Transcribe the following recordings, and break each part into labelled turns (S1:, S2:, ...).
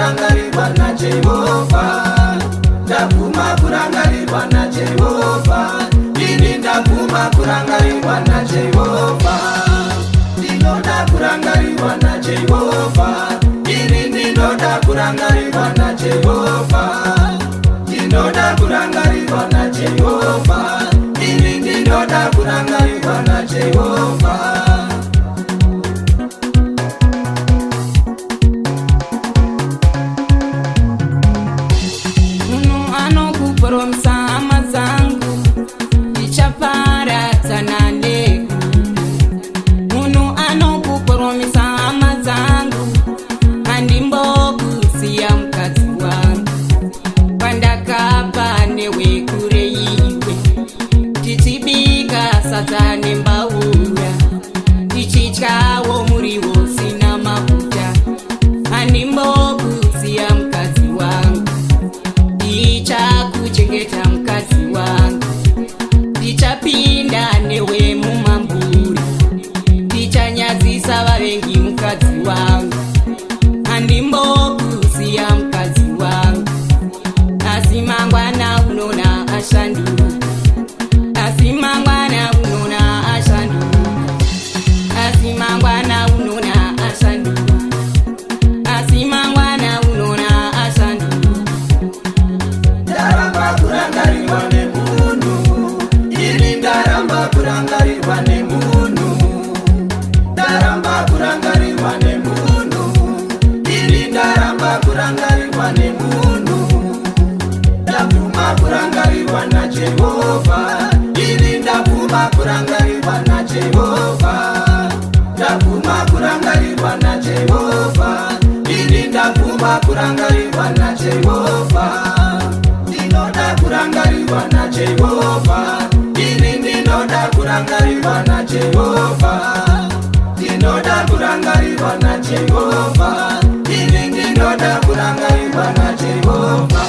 S1: kurangarirwa naJehovha, ndapfuma kurangarirwa naJehovha, ini ndapfuma kurangarirwa naJehovha, ndinoda kurangarirwa naJehovha, ini ndinoda kurangarirwa naJehovha, ndinoda kurangarirwa naJehovha, ini ndinoda kurangarirwa naJehovha.
S2: Promsa zangu ichaparadzana neku, munhu anokupromisa zangu handimbokusiya mukadzi wangu, pandakapa newe kure iwe, tichibika sadza nembaura, tichityawo muriwo usina mafuta, handimbokusiya mukadzi wangu, ndichakuchengeta mukadzi wangu, ndichapinda newe mumamburi, ndichanyadzisa vavengi mukadzi wangu, handimbokusiya mukadzi wangu, asi mangwana unona ashanduka, asi mangwana unona ashanduka, asi mangwana unona ashanduka, asi mangwana unona ashanduka.
S1: Ndaramba kurangarirwa nemunhu, ini ndaramba kurangarirwa nemunhu, ndaramba kurangarirwa nemunhu, ini ndaramba kurangarirwa nemunhu, ndapfuma kurangarirwa naJehovha, ini ndapfuma kurangarirwa naJehovha, ndapfuma kurangarirwa naJehovha, ini ndapfuma kurangarirwa naJehovha, ndinoda kurangarirwa naJehovha, ini ndinoda kurangarirwa naJehovha, ndinoda kurangarirwa naJehovha, ini ndinoda kurangarirwa naJehovha.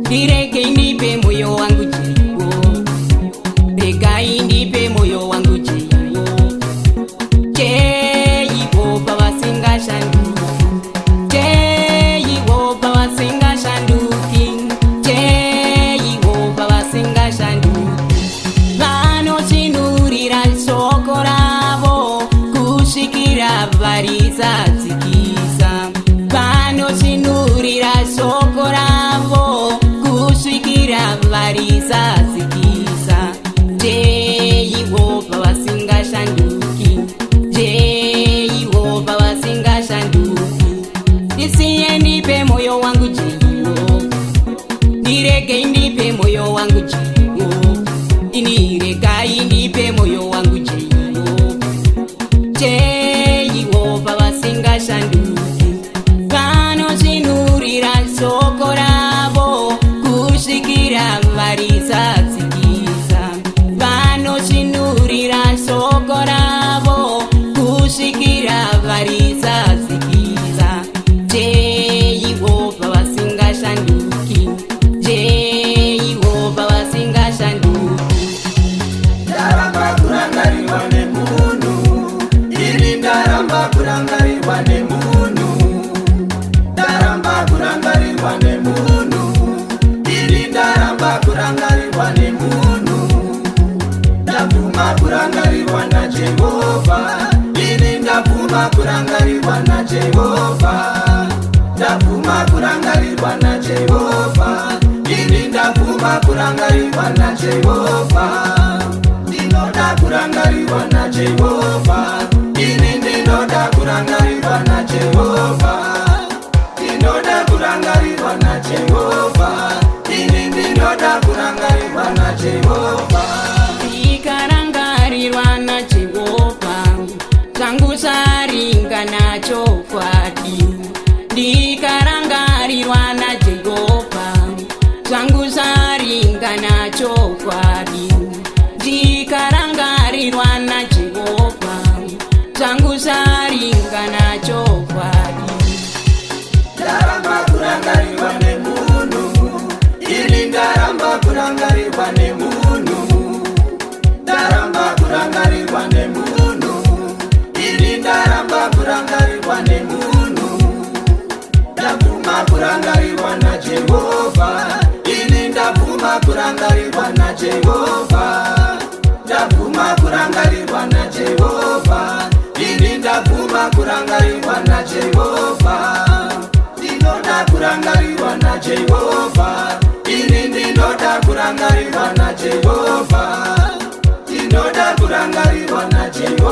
S2: Direke indipe moyo wangu Jehova, regai indipe moyo wangu Jehova, Jehova wasinga shanduki, Jehova wasinga shanduki, Jehova wasinga shanduki, vanoshinurira shoko ravo kusvikira varizadzikisa, vanoshinurira shoko ravo kusvikira varizadzikisa, Jehova vasinga shanduki, Jehova vasinga shanduki, ndisiye ndipe moyo wangu Jehova, ndirege ndipe moyo wangu Jehova, iniregai ndipe moyo wangu Jehova, Jehova vasinga shanduki, vanoshinurira shoko ravo kusvikira varizadzikisa, vanoshinurira shoko ravo kusvikira varizadzikisa, Jehova vasinga shanduki, Jehova vasinga shanduki.
S1: Ndaramba kurangarirwa nemunhu, ini ndaramba kurangarirwa nemunhu, ndaramba kurangarirwa nemunhu, ini ndaramba kurangarirwa nemunhu, ndapfuma kurangarirwa naJehovha, ini ndapfuma kurangarirwa naJehovha, ndapfuma kurangarirwa naJehovha, ini ndapfuma kurangarirwa naJehovha, ndinoda kurangarirwa naJehovha, ini ndinoda kurangarirwa naJehovha, ndinoda kurangarirwa naJehovha, ini ndinoda kurangarirwa naJehovha.
S2: Ndikarangarirwa naJehovha, zvangu zvaringana chokwadi, ndikarangarirwa naJehovha, zvangu zvaringana
S1: naJehovha, ndabvuma kurangarirwa naJehovha, ini ndabvuma kurangarirwa naJehovha, ndinoda kurangarirwa naJehovha, ini ndinoda kurangarirwa naJehovha, ndinoda kurangarirwa naJehovha.